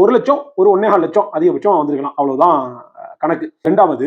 ஒரு லட்சம் ஒரு 1.25 லட்சம் அதிகபட்சம் வந்திருக்கலாம், அவ்வளவுதான் கணக்கு. இரண்டாவது,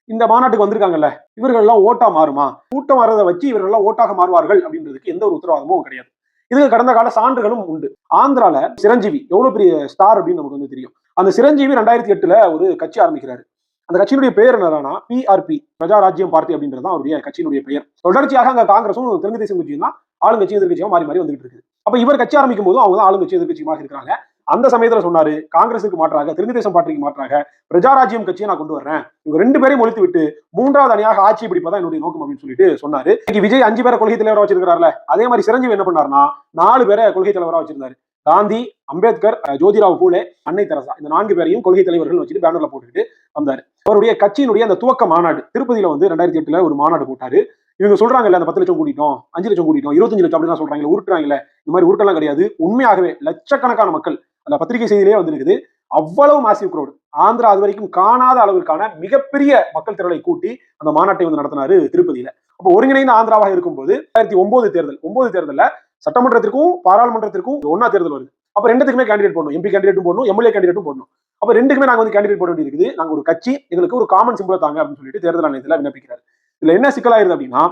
இந்த மாநாட்டுக்கு வந்திருக்காங்கல்ல, இவர்கள் எல்லாம் ஓட்டா மாறுமா? கூட்டம் வர்றதை வச்சு இவர்கள் எல்லாம் ஓட்டாக மாறுவார்கள் அப்படின்றதுக்கு எந்த ஒரு உத்தரவாதமும் கிடையாது. இதுக்கு கடந்த கால சான்றுகளும் உண்டு. ஆந்திரால சிரஞ்சீவி எவ்வளவு பெரிய ஸ்டார் அப்படின்னு நமக்கு வந்து தெரியும். அந்த சிரஞ்சீவி 2008 ஒரு கட்சி ஆரம்பிக்கிறாரு. அந்த கட்சியினுடைய பெயர் என்னன்னா PRP, பிரஜா ராஜ்யம் பார்ட்டி அப்படின்றது தான் அவருடைய கட்சியினுடைய பெயர். தொடர்ச்சியாக அங்க காங்கிரஸும் தெலுங்கு தேசம் கட்சியும் தான் ஆளுங்கட்சி எதிர்கட்சியும் மாறி மாறி வந்துட்டு இருக்கு. அப்ப இவர் கட்சி ஆரம்பிக்கும் போது அவங்க தான் ஆளுங்கட்சி எதிர்கட்சியுமாக இருக்கிறாங்க. அந்த சமயத்துல சொன்னாரு, காங்கிரஸுக்கு மாற்றாக தெலுங்கு தேசம் பார்ட்டிக்கு மாற்றாக பிரஜாராஜ்யம் கட்சியை நான் கொண்டு வர்றேன், இவங்க 2 பேரையும் ஒழித்து விட்டு 3வது அணியாக ஆட்சி பிடிப்பதான் என்னுடைய நோக்கம் அப்படின்னு சொல்லிட்டு சொன்னாரு. இன்னைக்கு விஜய் 5 பேரை கொள்கை தலைவரா வச்சிருக்காருல, அதே மாதிரி சிரஞ்சீவி என்ன பண்ணாருன்னா 4 பேரை கொள்கை தலைவரா வச்சிருந்தாரு. காந்தி, அம்பேத்கர், ஜோதிராவ் பூலே, அன்னை தெரசா, இந்த 4 பேரையும் கொள்கை தலைவர்கள் வச்சுட்டு பேனர்ல போட்டுக்கிட்டு வந்தாரு. அவருடைய கட்சியினுடைய அந்த துவக்க மாநாடு திருப்பதியில வந்து 2008 ஒரு மாநாடு போட்டாரு. இவங்க சொல்றாங்கல்ல, அந்த 10 லட்சம் கூட்டிட்டோம், 5 லட்சம் கூட்டிட்டோம், 25 லட்சம் அப்படின்னு சொல்றாங்க, உருட்டுறாங்கல்ல, இந்த மாதிரி உருட்டெல்லாம் கிடையாது. உண்மையாகவே லட்சக்கணக்கான மக்கள், அந்த பத்திரிகை செய்தியிலேயே வந்திருக்குது, அவ்வளவு மாசிவ் க்ரௌட். ஆந்திரா அது வரைக்கும் காணாத அளவிற்கான மிகப்பெரிய மக்கள் திரளை கூட்டி அந்த மாநாட்டை வந்து நடத்தினாரு திருப்பதியில. அப்போ ஒருங்கிணைந்த ஆந்திராவாக இருக்கும்போது 2009 தேர்தல்ல சட்டமன்றத்திற்கும் பாராளுமன்றத்திற்கும் ஒன்னா தேர்தல் வருது. அப்ப 2த்துக்குமே கேண்டிடேட் போடணும், MP கேண்டிடேட்டும் போடணும், MLA கேண்டிடேட்டும் போடணும். அப்ப 2க்குமே நாங்க வந்து கேண்டிடேட் போட வேண்டியிருக்குது, நாங்க ஒரு கட்சி, எங்களுக்கு ஒரு காமன் சிம்பிள் தாங்க அப்படின்னு சொல்லிட்டு தேர்தல் ஆணையத்துல விண்ணப்பிக்கிறாரு. இதுல என்ன சிக்கலாயிருது அப்படின்னா,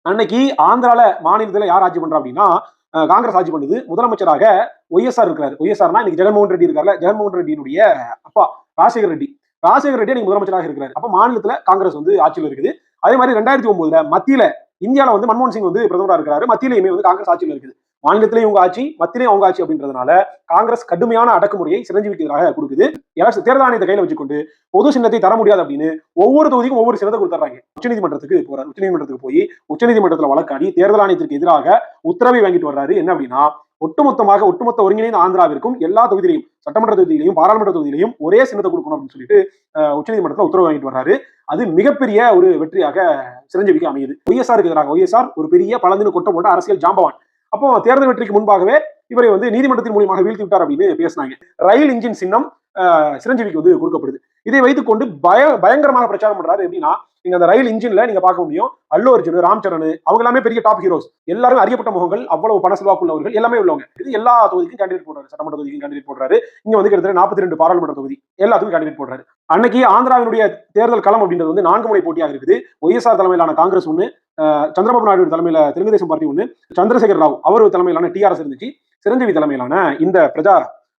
அன்னைக்கு ஆந்திரால மாநிலத்துல யார் ஆட்சி பண்றா அப்படின்னா காங்கிரஸ் ஆட்சி பண்ணுது. முதலமைச்சராக OSR இருக்கிறாரு. OSRனா இன்னைக்கு ஜெகன்மோகன் ரெட்டி இருக்காருல்ல, ஜெகன்மோகன் ரெட்டியினுடைய அப்பா ராஜசேகர் ரெட்டி. ராஜசேகர் ரெட்டி இன்னைக்கு முதலமைச்சராக இருக்கிறாரு. அப்ப மாநிலத்துல காங்கிரஸ் வந்து ஆட்சியில் இருக்குது. அதே மாதிரி 2009 மத்தியில இந்தியாவில வந்து மன்மோகன் சிங் வந்து பிரதமரா இருக்கிறாரு. மத்தியிலுமே வந்து காங்கிரஸ் ஆட்சியில் இருக்குது. மாநிலத்திலேயும் இவங்க ஆட்சி, மத்தியிலையும் அவங்க ஆட்சி அப்படின்றதுனால காங்கிரஸ் கடுமையான அடக்குமுறையை சிரஞ்சீவிக்கு எதிராக கொடுக்குது. தேர்தல் ஆணையத்தை கையில வச்சுக்கொண்டு பொது சின்னத்தை தர முடியாது அப்படின்னு ஒவ்வொரு தொகுதிக்கும் ஒவ்வொரு சின்னத்தை கொடுத்துறாங்க. உச்சநீதிமன்றத்துக்கு போறாரு. உச்சநீதிமன்றத்துக்கு போய் உச்சநீதிமன்றத்துல வழக்காடி தேர்தல் ஆணையத்திற்கு எதிராக உத்தரவை வாங்கிட்டு வர்றாரு. என்ன அப்படின்னா, ஒட்டுமொத்த ஒருங்கிணைந்த ஆந்திராவிற்கும் எல்லா தொகுதியிலையும், சட்டமன்ற தொகுதியிலையும் பாராளுமன்ற தொகுதியிலையும் ஒரே சின்னத்தை கொடுக்கணும் அப்படின்னு சொல்லிட்டு உச்சநீதிமன்றத்தில் உத்தரவு வாங்கிட்டு வர்றாரு. அது மிகப்பெரிய ஒரு வெற்றியாக சிரஞ்சீவிக்கு அமையுது. OSRக்கு எதிராக OSR ஒரு பெரிய பழந்தின்னு கொட்ட போட்ட அரசியல் ஜாம்பவான். அப்போ தேர்தல் வெற்றிக்கு முன்பாகவே இவரை வந்து நீதிமன்றத்தின் மூலியமாக வீழ்த்தி விட்டார் அப்படின்னு பேசினாங்க. ரயில் இன்ஜின் சின்னம் சிரஞ்சீவிக்கு வந்து கொடுக்கப்படுது. இதை வைத்துக் கொண்டு பயங்கரமாக பிரச்சாரம் பண்றாரு. எப்படின்னா, நீங்க அந்த ரயில் இன்ஜின்ல நீங்க பார்க்க முடியும், அல்லு அர்ஜுன், ராம் சரண், அவங்க எல்லாமே பெரிய டாப் ஹீரோஸ், எல்லாரும் அறியப்பட்ட முகங்கள், அவ்வளவு பண செல்வாக்குள்ளவர்கள் எல்லாமே உள்ளவங்க. இது எல்லா தொகுதிக்கும் கேண்டிடேட் போடுறாரு. சட்டமன்ற தொகுதிக்கும் கேண்டிடேட் போடுறாரு. இங்க வந்து கிட்டத்தட்ட 42 பாராளுமன்ற தொகுதி எல்லாத்துக்கும் கேண்டிடேட் போடுறாரு. அன்னைக்கு ஆந்திராவினுடைய தேர்தல் களம் அப்படின்றது வந்து 4 முனை போட்டியாக இருக்குது. OSR தலைமையிலான காங்கிரஸ் ஒண்ணு, சந்திரபாபு நாயுடு தலைமையில தெலுங்கு தேசம் பார்ட்டி ஒண்ணு, சந்திரசேகர் ராவ் அவர் தலைமையிலான TRS இருந்துச்சு, சிரஞ்சீவி தலைமையிலான இந்த பிரஜா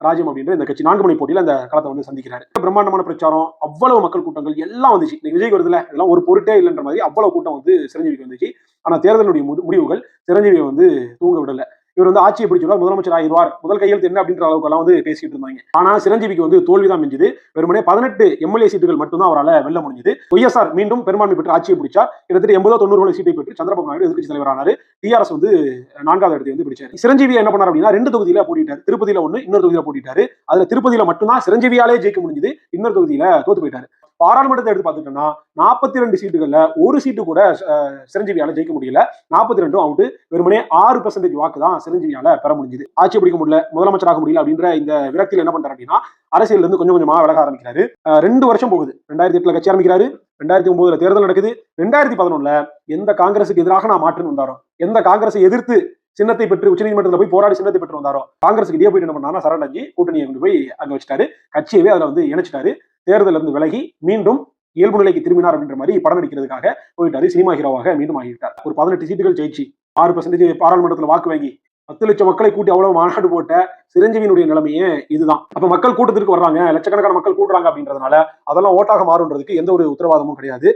ராஜ்யம் அப்படின்ற இந்த கட்சி 4 முனை போட்டியில அந்த களத்தை வந்து சந்திக்கிறாரு. பிரம்மாண்டமான பிரச்சாரம், அவ்வளவு மக்கள் கூட்டங்கள் எல்லாம் வந்துச்சு. விஜய் வருதுல, இதெல்லாம் ஒரு பொருட்டே இல்லைன்ற மாதிரி அவ்வளவு கூட்டம் வந்து சிரஞ்சீவிக்கு வந்துச்சு. ஆனா தேர்தலுடைய முடிவுகள் சிரஞ்சீவியை வந்து தூங்க விடல. இவர் வந்து ஆட்சியை பிடிச்சிருவார், முதலமைச்சர் ஆகிடுவார், முதல் கையெழுத்து என்ன அப்படின்ற அளவுக்கு எல்லாம் வந்து பேசிட்டு இருந்தாங்க. ஆனா சிரஞ்சீவிக்கு வந்து தோல்விதான் மிஞ்சுது. வெறுமனே 18 MLA சீட்டுகள் மட்டும்தான் அவரால் வெல்ல முடிஞ்சது. OSR மீண்டும் பெரும்பான்மை பெற்று ஆட்சியை பிடிச்சார். கிட்டத்தட்ட 80-90 சீட்டை பெற்று சந்திரபாபு நாயுடு எதிர்க்கட்சி தலைவரானாரு. TRS வந்து 4வது இடத்தை வந்து பிடிச்சாரு. சிரஞ்சீவி என்ன பண்ணார் அப்படின்னா, 2 தொகுதியில போட்டிட்டாரு. திருப்பதியில ஒண்ணு, இன்னொரு தொகுதியில போட்டிட்டாரு. அதுல திருப்பதியில மட்டும்தான் சிரஞ்சீவியாலே ஜெயிக்க முடிஞ்சது. இன்னொரு தொகுதியில தோத்து போயிட்டாரு. பாராளுமன்றத்தை எடுத்து பார்த்துட்டோம்னா 42 சீட்டுகள்ல ஒரு சீட்டு கூட சிரஞ்சீவியால ஜெயிக்க முடியல. 42 அவுட். வெறுமனே 6% வாக்கு தான் சிரஞ்சீவியால பெற முடிஞ்சது. ஆட்சி பிடிக்க முடியல, முதலமைச்சராக முடியல அப்படின்ற இந்த விரக்தியில் என்ன பண்றாரு அப்படின்னா, அரசியல் இருந்து கொஞ்சம் கொஞ்சமா விலக ஆரம்பிக்கிறாரு. 2 வருஷம் போகுது. 2008 கட்சி ஆரம்பிக்கிறாரு, 2009 தேர்தல் நடக்குது, 2011 எந்த காங்கிரஸுக்கு எதிராக நான் மாற்றுன்னு வந்தாரோ, எந்த காங்கிரஸை எதிர்த்து சின்னத்தை பெற்று உச்சநீதிமன்றத்தில் போய் போராடி சின்னத்தை பெற்று வந்தாரோ, காங்கிரஸுக்கு இடையே போயிட்டு என்ன பண்ணாருன்னா சரணடைஞ்சு கூட்டணியை கொண்டு போய் அங்க வச்சுட்டாரு. கட்சியவே அதுல வந்து இணைச்சிட்டாரு. தேர்தல் இருந்து விலகி மீண்டும் இயல்பு நிலைக்கு திரும்பினார் அப்படின்ற மாதிரி படம் நடிக்கிறதுக்காக போயிட்டாரு. சினிமா ஹீரோவாக மீண்டும் ஆகிவிட்டார். ஒரு 18 சீட்டுகள் ஜெயிச்சு 6% பாராளுமன்றத்தில் வாக்கு வாங்கி 10 லட்சம் மக்களை கூட்டி அவ்வளவு மாநாடு போட்ட சிரஞ்சீவியினுடைய நிலைமையே இதுதான். அப்ப மக்கள் கூட்டத்திற்கு வர்றாங்க, லட்சக்கணக்கான மக்கள் கூட்டுறாங்க அப்படின்றதுனால அதெல்லாம் ஓட்டாக மாறுன்றதுக்கு எந்த ஒரு உத்தரவாதமும் கிடையாது.